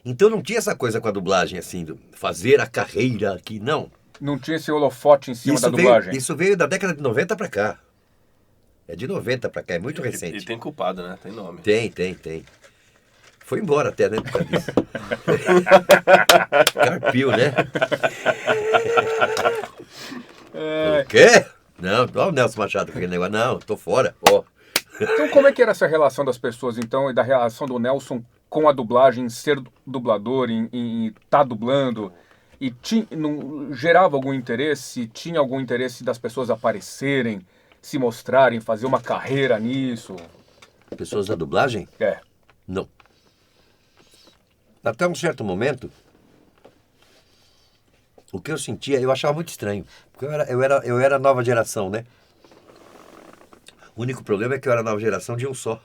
Então não tinha essa coisa com a dublagem, assim, fazer a carreira aqui, não. Não tinha esse holofote em cima da Veio, dublagem. isso veio da década de 90 pra cá. É de 90 pra cá, é muito E recente. tem culpado, né? Tem nome. Tem. Foi embora até, né? Por causa disso. Carpio, né? O quê? Não, olha o Nelson Machado com aquele negócio. Não, tô fora. Ó. Então como é que era essa relação das pessoas, então, e da relação do Nelson com a dublagem, em ser dublador, em estar dublando? E gerava algum interesse? Tinha algum interesse das pessoas aparecerem, se mostrarem, fazer uma carreira nisso? Pessoas da dublagem? É. Não. Até um certo momento, o que eu sentia, eu achava muito estranho. Porque eu era nova geração, né? O único problema é que eu era nova geração de um só.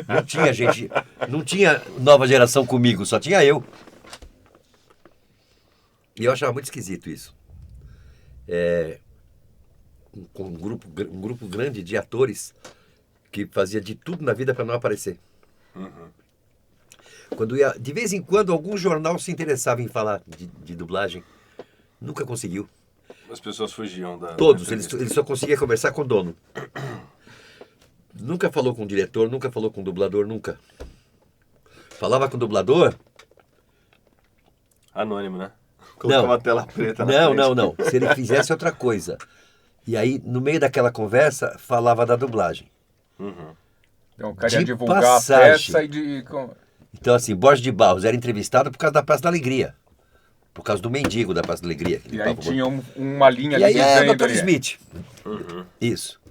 Não tinha gente, não tinha nova geração comigo, só tinha eu. E eu achava muito esquisito isso. Com um grupo grande de atores que fazia de tudo na vida para não aparecer. De vez em quando algum jornal se interessava em falar de dublagem, nunca conseguiu. As pessoas fugiam da... Todos, ele só conseguia conversar com o dono. Nunca falou com o diretor, nunca falou com o dublador, nunca. Falava com o dublador? Anônimo, né? Colocou uma tela preta na frente. Não. Se ele fizesse outra coisa. E aí, no meio daquela conversa, falava da dublagem. Então o cara ia De divulgar passagem. a peça e de... Então, assim, Borges de Barros era entrevistado por causa da Praça da Alegria. Por causa do mendigo da Praça da Alegria. E aí tinha uma linha E ali aí é dizendo... Dr. Smith. Isso.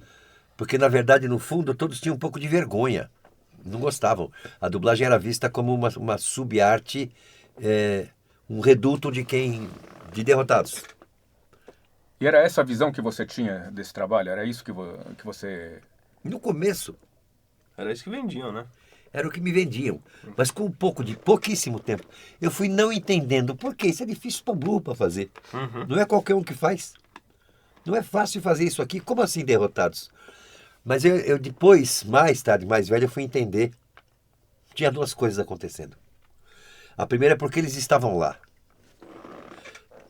Porque, na verdade, no fundo, todos tinham um pouco de vergonha. Não gostavam. A dublagem era vista como uma sub-arte, um reduto de derrotados. E era essa a visão que você tinha desse trabalho? Era isso que você... No começo, Era isso que vendiam, né? era o que me vendiam. Mas com pouquíssimo tempo, eu fui não entendendo por quê. Isso é difícil para burro para fazer. Não é qualquer um que faz. Não é fácil fazer isso aqui. Como assim derrotados? Mas eu depois, mais tarde, mais velho, eu fui entender. Tinha duas coisas acontecendo. A primeira é porque eles estavam lá.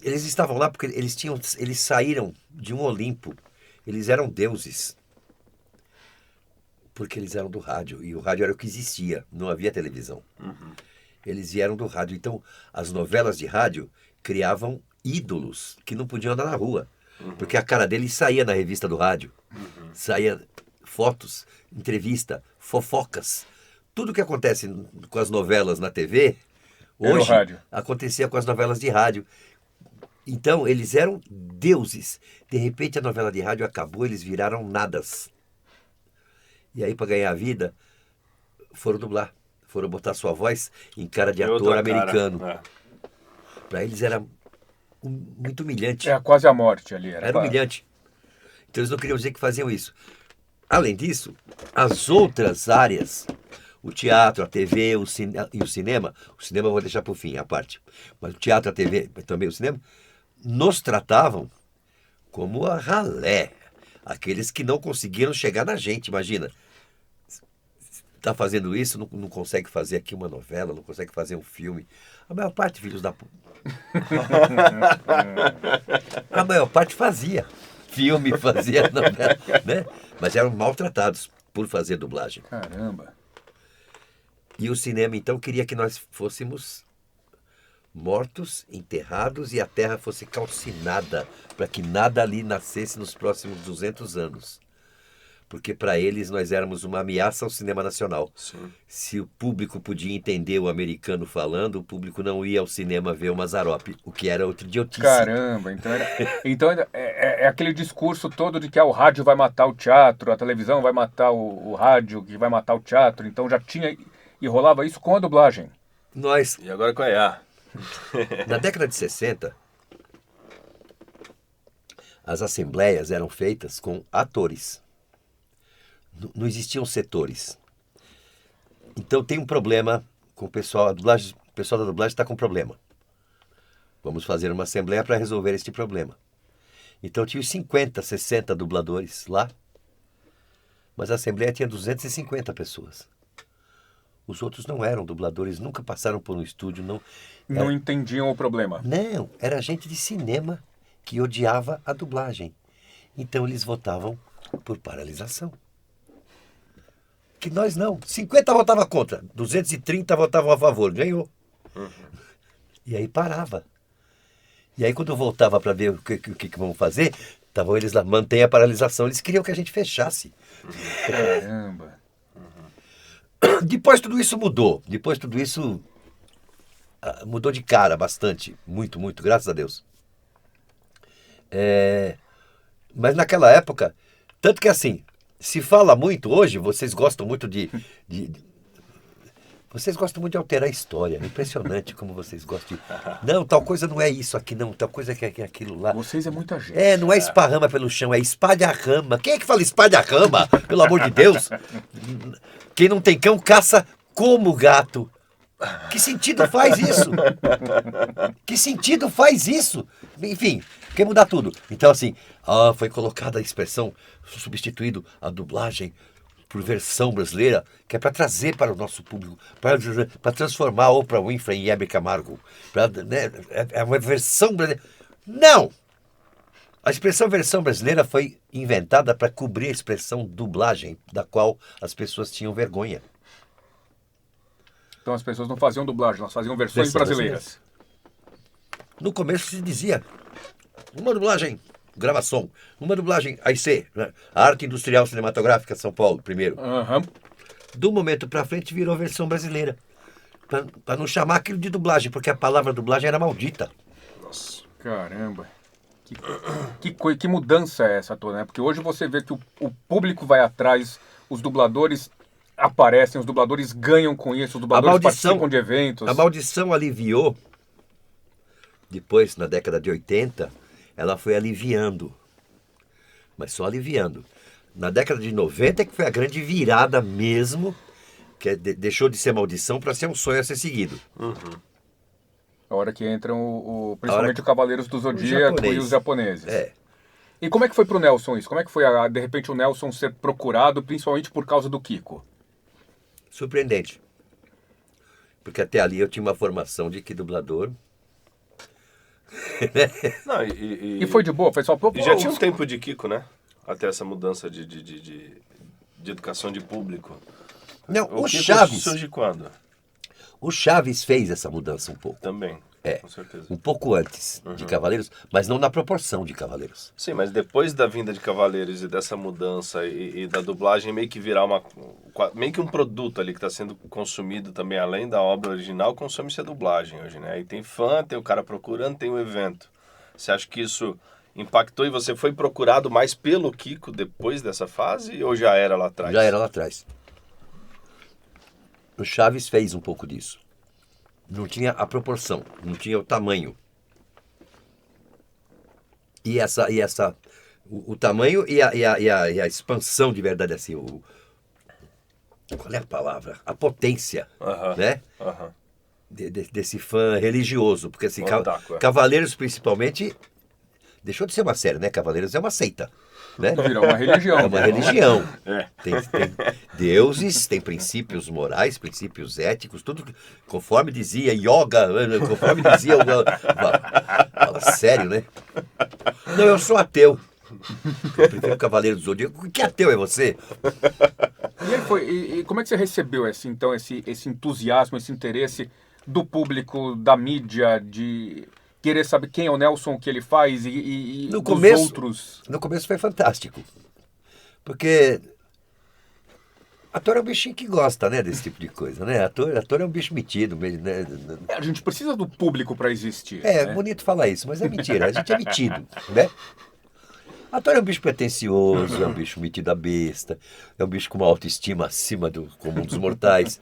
Eles estavam lá porque eles saíram de um Olimpo. Eles eram deuses. Porque eles eram do rádio. E o rádio era o que existia. Não havia televisão. Eles vieram do rádio. Então, as novelas de rádio criavam ídolos que não podiam andar na rua. Porque a cara deles saía na revista do rádio. Saía fotos, entrevista, fofocas. Tudo que acontece com as novelas na TV, hoje acontecia com as novelas de rádio. Então, eles eram deuses. De repente, a novela de rádio acabou, eles viraram nadas. E aí, para ganhar a vida, foram dublar. Foram botar sua voz em cara de ator americano. Para eles era muito humilhante. É quase a morte ali. Era humilhante. Então, eles não queriam dizer que faziam isso. Além disso, as outras áreas, o teatro, a TV e o cinema eu vou deixar para o fim, a parte. Mas o teatro, a TV e também o cinema, nos tratavam como a ralé. Aqueles que não conseguiram chegar na gente, imagina. Está fazendo isso, não consegue fazer aqui uma novela, não consegue fazer um filme. A maior parte, filhos da puta. A maior parte fazia filme, fazia novela, né? Mas eram maltratados por fazer dublagem. Caramba. E o cinema, então, queria que nós fôssemos mortos, enterrados e a terra fosse calcinada, para que nada ali nascesse nos próximos 200 anos. Porque para eles nós éramos uma ameaça ao cinema nacional. Sim. Se o público podia entender o americano falando, o público não ia ao cinema ver o Mazzaropi, o que era outra idiotice. Caramba, então é aquele discurso todo de que o rádio vai matar o teatro, a televisão vai matar o rádio, que vai matar o teatro. Então já tinha e rolava isso com a dublagem. E agora qual é? Na década de 60, as assembleias eram feitas com atores. Não existiam setores. Então tem um problema com o pessoal. O pessoal da dublagem está com problema. Vamos fazer uma assembleia para resolver este problema. Então tinha os 50, 60 dubladores lá. Mas a assembleia tinha 250 pessoas. Os outros não eram dubladores, nunca passaram por um estúdio, não. Não entendiam o problema. Não, era gente de cinema que odiava a dublagem. Então eles votavam por paralisação. Que nós não. 50 votava contra, 230 votavam a favor, ganhou. E aí parava. E aí quando eu voltava para ver o que vamos fazer, estavam eles lá, mantém a paralisação. Eles queriam que a gente fechasse. Caramba. Depois tudo isso mudou. Depois tudo isso mudou de cara bastante. Muito, muito, graças a Deus. Mas naquela época, tanto que assim, se fala muito hoje, vocês gostam muito vocês gostam muito de alterar a história. É impressionante como vocês gostam de... Não, tal coisa não é isso aqui, não. Tal coisa é aquilo lá. Vocês é muita gente. Não é esparrama pelo chão, é espalha-rama. Quem é que fala espalha-rama? Pelo amor de Deus. Quem não tem cão, caça como gato. Que sentido faz isso? Que sentido faz isso? Enfim, quer mudar tudo. Então assim, foi colocada a expressão, substituído a dublagem por versão brasileira, que é para trazer para o nosso público, para transformar Oprah Winfrey em Hebe Camargo. Né, é uma versão brasileira. Não! A expressão versão brasileira foi inventada para cobrir a expressão dublagem, da qual as pessoas tinham vergonha. Então as pessoas não faziam dublagem, elas faziam versões brasileiras. No começo se dizia, uma dublagem, gravação, uma dublagem AIC, né? Arte Industrial Cinematográfica São Paulo, primeiro. Do momento para frente virou versão brasileira. Para não chamar aquilo de dublagem, porque a palavra dublagem era maldita. Nossa. Caramba. Que mudança é essa toda, né? Porque hoje você vê que o público vai atrás, os dubladores aparecem, os dubladores ganham com isso, os dubladores participam de eventos. A maldição aliviou, depois, na década de 80, ela foi aliviando, mas só aliviando. Na década de 90 é que foi a grande virada mesmo, que deixou de ser maldição para ser um sonho a ser seguido. A hora que entram principalmente os Cavaleiros do Zodíaco e os japoneses. E como é que foi pro Nelson isso? Como é que foi, de repente, o Nelson ser procurado, principalmente por causa do Kiko? Surpreendente. Porque até ali eu tinha uma formação de que dublador... Não, e foi de boa? Foi só... E já tinha um tempo de Kiko, né? Até essa mudança de educação de público. Não, o Chaves... surge quando? O Chaves fez essa mudança um pouco. Também, com certeza. Um pouco antes de Cavaleiros, mas não na proporção de Cavaleiros. Sim, mas depois da vinda de Cavaleiros e dessa mudança e da dublagem meio que virar meio que um produto ali que está sendo consumido também, além da obra original, consome-se a dublagem hoje, né? Aí tem fã, tem o cara procurando, tem o evento. Você acha que isso impactou e você foi procurado mais pelo Kiko depois dessa fase ou já era lá atrás? Já era lá atrás. O Chaves fez um pouco disso. Não tinha a proporção, não tinha o tamanho. O tamanho e a expansão de verdade, assim, qual é a palavra? A potência, né? Desse fã religioso. Porque assim, Cavaleiros principalmente, deixou de ser uma série, né? Cavaleiros é uma seita. Né? Virou uma religião. É uma religião. Tem deuses, tem princípios morais, princípios éticos, tudo conforme dizia yoga, conforme dizia... Fala sério, né? Não, eu sou ateu. Eu prefiro o Cavaleiro do Zodíaco. Que ateu é você? E como é que você recebeu esse entusiasmo, esse interesse do público, da mídia, de... querer saber quem é o Nelson, o que ele faz e no dos começo, outros? No começo foi fantástico. Porque ator é um bichinho que gosta, né, desse tipo de coisa, né? Ator é um bicho metido. Né? A gente precisa do público para existir. É, né? Bonito falar isso, mas é mentira. A gente é metido, né? Ator é um bicho pretencioso, é um bicho metido a besta, é um bicho com uma autoestima acima do comum dos mortais.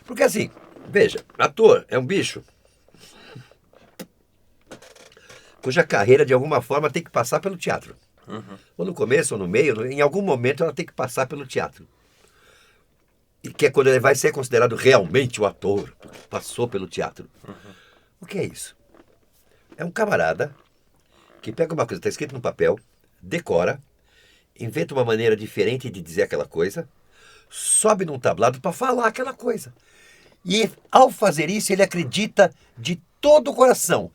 Porque assim, veja, ator é um bicho cuja carreira, de alguma forma, tem que passar pelo teatro. Ou no começo, ou no meio, em algum momento ela tem que passar pelo teatro. E que é quando ele vai ser considerado realmente o ator, porque passou pelo teatro. O que é isso? É um camarada que pega uma coisa que está escrita no papel, decora, inventa uma maneira diferente de dizer aquela coisa, sobe num tablado para falar aquela coisa. E ao fazer isso, ele acredita de todo o coração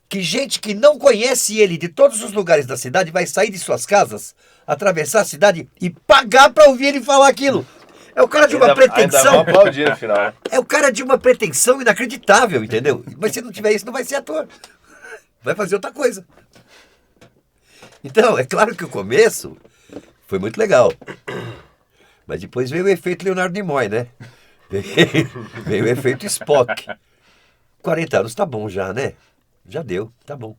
que gente que não conhece ele de todos os lugares da cidade vai sair de suas casas, atravessar a cidade e pagar para ouvir ele falar aquilo. É o cara de uma pretensão. Ainda vão aplaudir no final. É o cara de uma pretensão inacreditável, entendeu? Mas se não tiver isso, não vai ser ator. Vai fazer outra coisa. Então, é claro que o começo foi muito legal. Mas depois veio o efeito Leonardo Nimoy, né? Veio o efeito Spock. 40 anos tá bom já, né? Já deu, tá bom.